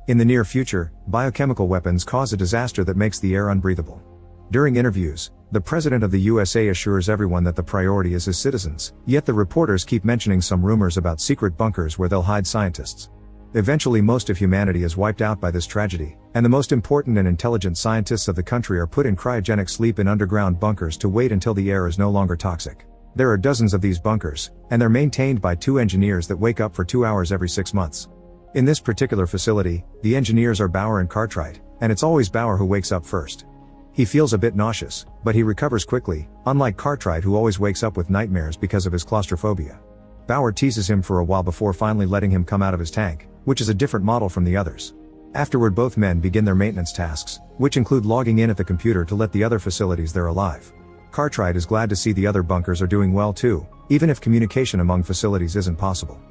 In the near future, biochemical weapons cause a disaster that makes the air unbreathable. During interviews, the President of the USA assures everyone that the priority is his citizens, yet the reporters keep mentioning some rumors about secret bunkers where they'll hide scientists. Eventually most of humanity is wiped out by this tragedy, and the most important and intelligent scientists of the country are put in cryogenic sleep in underground bunkers to wait until the air is no longer toxic. There are dozens of these bunkers, and they're maintained by 2 engineers that wake up for 2 hours every 6 months. In this particular facility, the engineers are Bauer and Cartwright, and it's always Bauer who wakes up first. He feels a bit nauseous, but he recovers quickly, unlike Cartwright who always wakes up with nightmares because of his claustrophobia. Bauer teases him for a while before finally letting him come out of his tank, which is a different model from the others. Afterward both men begin their maintenance tasks, which include logging in at the computer to let the other facilities they're alive. Cartwright is glad to see the other bunkers are doing well too, even if communication among facilities isn't possible.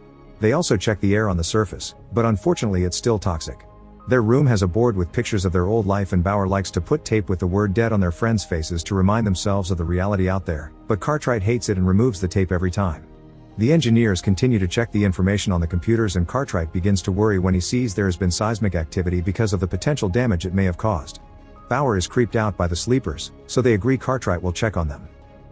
They also check the air on the surface, but unfortunately it's still toxic. Their room has a board with pictures of their old life, and Bauer likes to put tape with the word dead on their friends' faces to remind themselves of the reality out there, but Cartwright hates it and removes the tape every time. The engineers continue to check the information on the computers, and Cartwright begins to worry when he sees there has been seismic activity because of the potential damage it may have caused. Bauer is creeped out by the sleepers, so they agree Cartwright will check on them.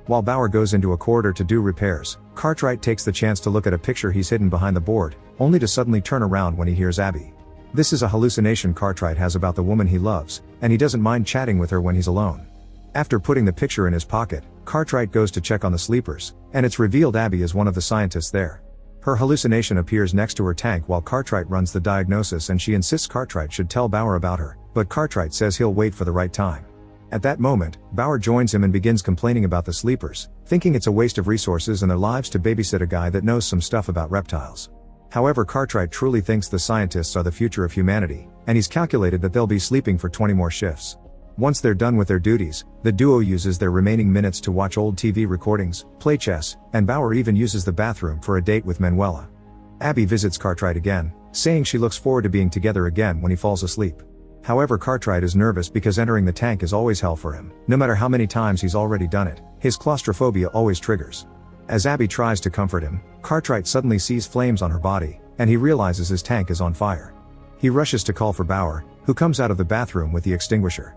While Bauer goes into a corridor to do repairs, Cartwright takes the chance to look at a picture he's hidden behind the board, only to suddenly turn around when he hears Abby. This is a hallucination Cartwright has about the woman he loves, and he doesn't mind chatting with her when he's alone. After putting the picture in his pocket, Cartwright goes to check on the sleepers, and it's revealed Abby is one of the scientists there. Her hallucination appears next to her tank while Cartwright runs the diagnosis, and she insists Cartwright should tell Bauer about her, but Cartwright says he'll wait for the right time. At that moment, Bauer joins him and begins complaining about the sleepers, thinking it's a waste of resources and their lives to babysit a guy that knows some stuff about reptiles. However, Cartwright truly thinks the scientists are the future of humanity, and he's calculated that they'll be sleeping for 20 more shifts. Once they're done with their duties, the duo uses their remaining minutes to watch old TV recordings, play chess, and Bauer even uses the bathroom for a date with Manuela. Abby visits Cartwright again, saying she looks forward to being together again when he falls asleep. However, Cartwright is nervous because entering the tank is always hell for him. No matter how many times he's already done it, his claustrophobia always triggers. As Abby tries to comfort him, Cartwright suddenly sees flames on her body, and he realizes his tank is on fire. He rushes to call for Bauer, who comes out of the bathroom with the extinguisher.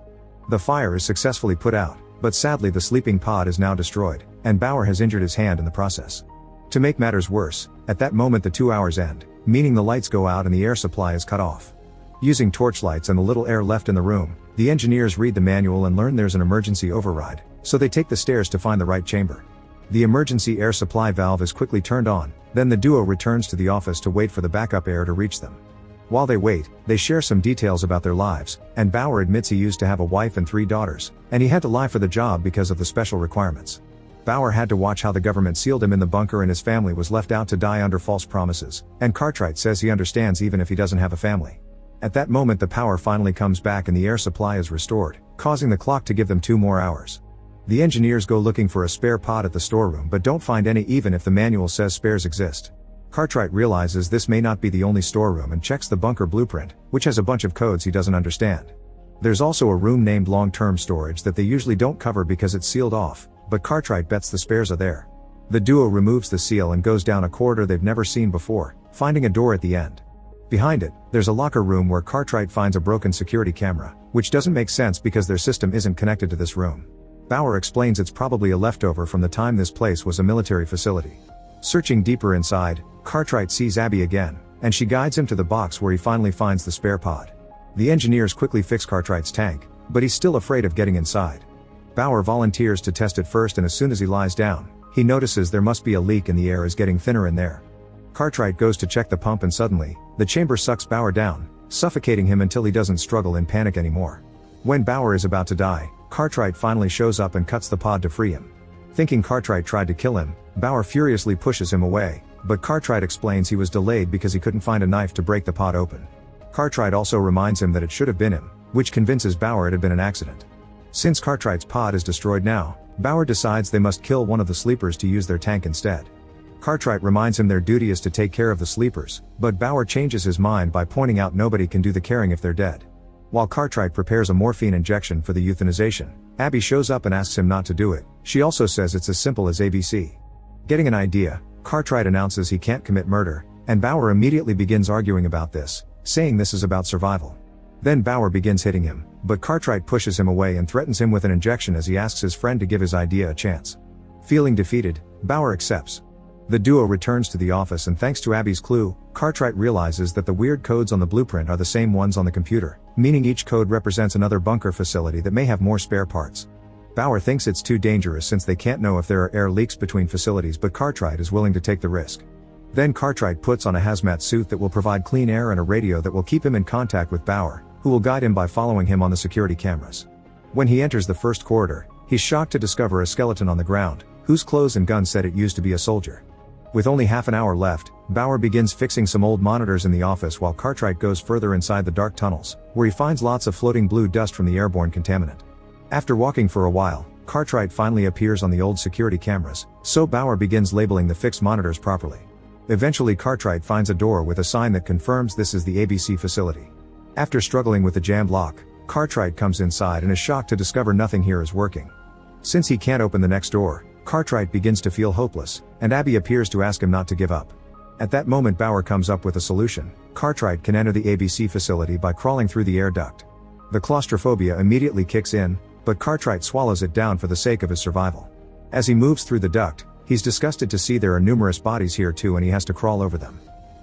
The fire is successfully put out, but sadly the sleeping pod is now destroyed, and Bauer has injured his hand in the process. To make matters worse, at that moment the 2 hours end, meaning the lights go out and the air supply is cut off. Using torchlights and the little air left in the room, the engineers read the manual and learn there's an emergency override, so they take the stairs to find the right chamber. The emergency air supply valve is quickly turned on, then the duo returns to the office to wait for the backup air to reach them. While they wait, they share some details about their lives, and Bauer admits he used to have a wife and 3 daughters, and he had to lie for the job because of the special requirements. Bauer had to watch how the government sealed him in the bunker and his family was left out to die under false promises, and Cartwright says he understands even if he doesn't have a family. At that moment the power finally comes back and the air supply is restored, causing the clock to give them 2 more hours. The engineers go looking for a spare pod at the storeroom but don't find any even if the manual says spares exist. Cartwright realizes this may not be the only storeroom and checks the bunker blueprint, which has a bunch of codes he doesn't understand. There's also a room named long-term storage that they usually don't cover because it's sealed off, but Cartwright bets the spares are there. The duo removes the seal and goes down a corridor they've never seen before, finding a door at the end. Behind it, there's a locker room where Cartwright finds a broken security camera, which doesn't make sense because their system isn't connected to this room. Bauer explains it's probably a leftover from the time this place was a military facility. Searching deeper inside, Cartwright sees Abby again, and she guides him to the box where he finally finds the spare pod. The engineers quickly fix Cartwright's tank, but he's still afraid of getting inside. Bauer volunteers to test it first, and as soon as he lies down, he notices there must be a leak and the air is getting thinner in there. Cartwright goes to check the pump and suddenly, the chamber sucks Bauer down, suffocating him until he doesn't struggle in panic anymore. When Bauer is about to die, Cartwright finally shows up and cuts the pod to free him. Thinking Cartwright tried to kill him, Bauer furiously pushes him away, but Cartwright explains he was delayed because he couldn't find a knife to break the pod open. Cartwright also reminds him that it should have been him, which convinces Bauer it had been an accident. Since Cartwright's pod is destroyed now, Bauer decides they must kill one of the sleepers to use their tank instead. Cartwright reminds him their duty is to take care of the sleepers, but Bauer changes his mind by pointing out nobody can do the caring if they're dead. While Cartwright prepares a morphine injection for the euthanization, Abby shows up and asks him not to do it. She also says it's as simple as ABC. Getting an idea, Cartwright announces he can't commit murder, and Bauer immediately begins arguing about this, saying this is about survival. Then Bauer begins hitting him, but Cartwright pushes him away and threatens him with an injection as he asks his friend to give his idea a chance. Feeling defeated, Bauer accepts. The duo returns to the office, and thanks to Abby's clue, Cartwright realizes that the weird codes on the blueprint are the same ones on the computer, meaning each code represents another bunker facility that may have more spare parts. Bauer thinks it's too dangerous since they can't know if there are air leaks between facilities, but Cartwright is willing to take the risk. Then Cartwright puts on a hazmat suit that will provide clean air and a radio that will keep him in contact with Bauer, who will guide him by following him on the security cameras. When he enters the first corridor, he's shocked to discover a skeleton on the ground, whose clothes and gun said it used to be a soldier. With only half an hour left, Bauer begins fixing some old monitors in the office while Cartwright goes further inside the dark tunnels, where he finds lots of floating blue dust from the airborne contaminant. After walking for a while, Cartwright finally appears on the old security cameras, so Bauer begins labeling the fixed monitors properly. Eventually Cartwright finds a door with a sign that confirms this is the ABC facility. After struggling with the jammed lock, Cartwright comes inside and is shocked to discover nothing here is working. Since he can't open the next door, Cartwright begins to feel hopeless, and Abby appears to ask him not to give up. At that moment Bauer comes up with a solution. Cartwright can enter the ABC facility by crawling through the air duct. The claustrophobia immediately kicks in, but Cartwright swallows it down for the sake of his survival. As he moves through the duct, he's disgusted to see there are numerous bodies here too, and he has to crawl over them.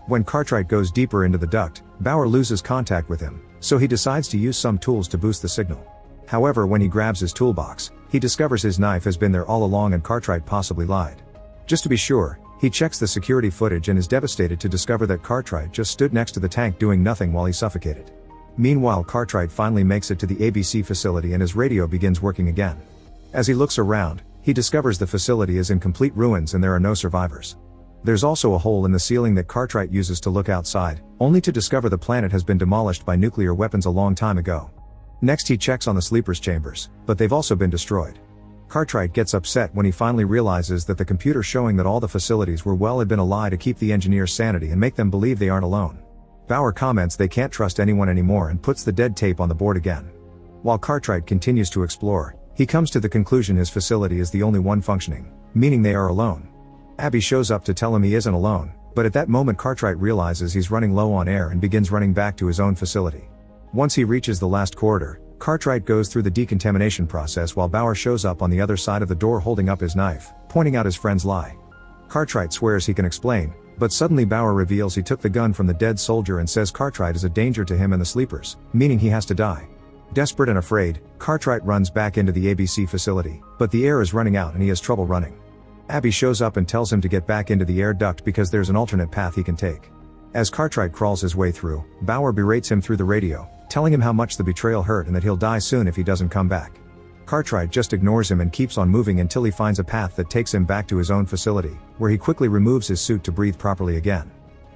When Cartwright goes deeper into the duct, Bauer loses contact with him, so he decides to use some tools to boost the signal. However, when he grabs his toolbox, he discovers his knife has been there all along and Cartwright possibly lied. Just to be sure, he checks the security footage and is devastated to discover that Cartwright just stood next to the tank doing nothing while he suffocated. Meanwhile, Cartwright finally makes it to the ABC facility and his radio begins working again. As he looks around, he discovers the facility is in complete ruins and there are no survivors. There's also a hole in the ceiling that Cartwright uses to look outside, only to discover the planet has been demolished by nuclear weapons a long time ago. Next he checks on the sleepers' chambers, but they've also been destroyed. Cartwright gets upset when he finally realizes that the computer showing that all the facilities were well had been a lie to keep the engineers' sanity and make them believe they aren't alone. Bauer comments they can't trust anyone anymore and puts the dead tape on the board again. While Cartwright continues to explore, he comes to the conclusion his facility is the only one functioning, meaning they are alone. Abby shows up to tell him he isn't alone, but at that moment Cartwright realizes he's running low on air and begins running back to his own facility. Once he reaches the last corridor, Cartwright goes through the decontamination process while Bauer shows up on the other side of the door holding up his knife, pointing out his friend's lie. Cartwright swears he can explain, but suddenly Bauer reveals he took the gun from the dead soldier and says Cartwright is a danger to him and the sleepers, meaning he has to die. Desperate and afraid, Cartwright runs back into the ABC facility, but the air is running out and he has trouble running. Abby shows up and tells him to get back into the air duct because there's an alternate path he can take. As Cartwright crawls his way through, Bauer berates him through the radio, telling him how much the betrayal hurt and that he'll die soon if he doesn't come back. Cartwright just ignores him and keeps on moving until he finds a path that takes him back to his own facility, where he quickly removes his suit to breathe properly again.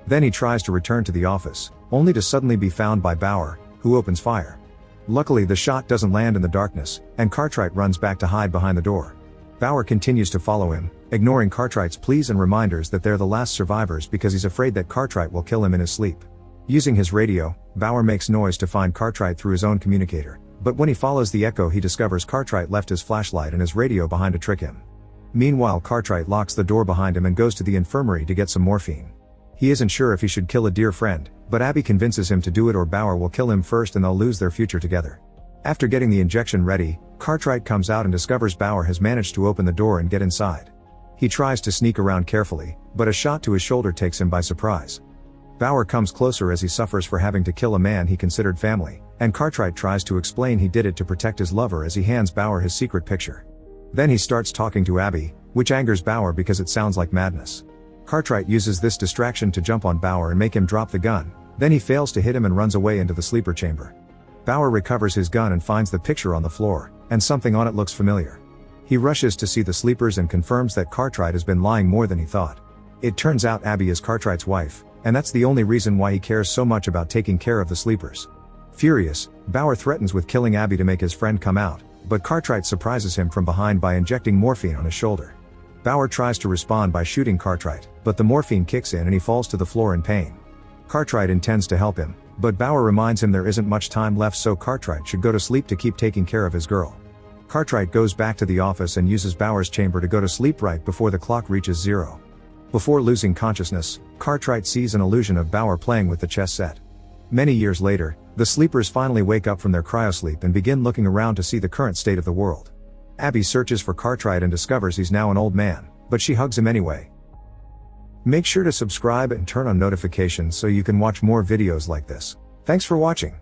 Then he tries to return to the office, only to suddenly be found by Bauer, who opens fire. Luckily the shot doesn't land in the darkness, and Cartwright runs back to hide behind the door. Bauer continues to follow him, ignoring Cartwright's pleas and reminders that they're the last survivors because he's afraid that Cartwright will kill him in his sleep. Using his radio, Bauer makes noise to find Cartwright through his own communicator, but when he follows the echo he discovers Cartwright left his flashlight and his radio behind to trick him. Meanwhile Cartwright locks the door behind him and goes to the infirmary to get some morphine. He isn't sure if he should kill a dear friend, but Abby convinces him to do it or Bauer will kill him first and they'll lose their future together. After getting the injection ready, Cartwright comes out and discovers Bauer has managed to open the door and get inside. He tries to sneak around carefully, but a shot to his shoulder takes him by surprise. Bauer comes closer as he suffers for having to kill a man he considered family, and Cartwright tries to explain he did it to protect his lover as he hands Bauer his secret picture. Then he starts talking to Abby, which angers Bauer because it sounds like madness. Cartwright uses this distraction to jump on Bauer and make him drop the gun, then he fails to hit him and runs away into the sleeper chamber. Bauer recovers his gun and finds the picture on the floor, and something on it looks familiar. He rushes to see the sleepers and confirms that Cartwright has been lying more than he thought. It turns out Abby is Cartwright's wife, and that's the only reason why he cares so much about taking care of the sleepers. Furious, Bauer threatens with killing Abby to make his friend come out, but Cartwright surprises him from behind by injecting morphine on his shoulder. Bauer tries to respond by shooting Cartwright, but the morphine kicks in and he falls to the floor in pain. Cartwright intends to help him, but Bauer reminds him there isn't much time left so Cartwright should go to sleep to keep taking care of his girl. Cartwright goes back to the office and uses Bauer's chamber to go to sleep right before the clock reaches 0. Before losing consciousness, Cartwright sees an illusion of Bauer playing with the chess set. Many years later, the sleepers finally wake up from their cryosleep and begin looking around to see the current state of the world. Abby searches for Cartwright and discovers he's now an old man, but she hugs him anyway. Make sure to subscribe and turn on notifications so you can watch more videos like this. Thanks for watching.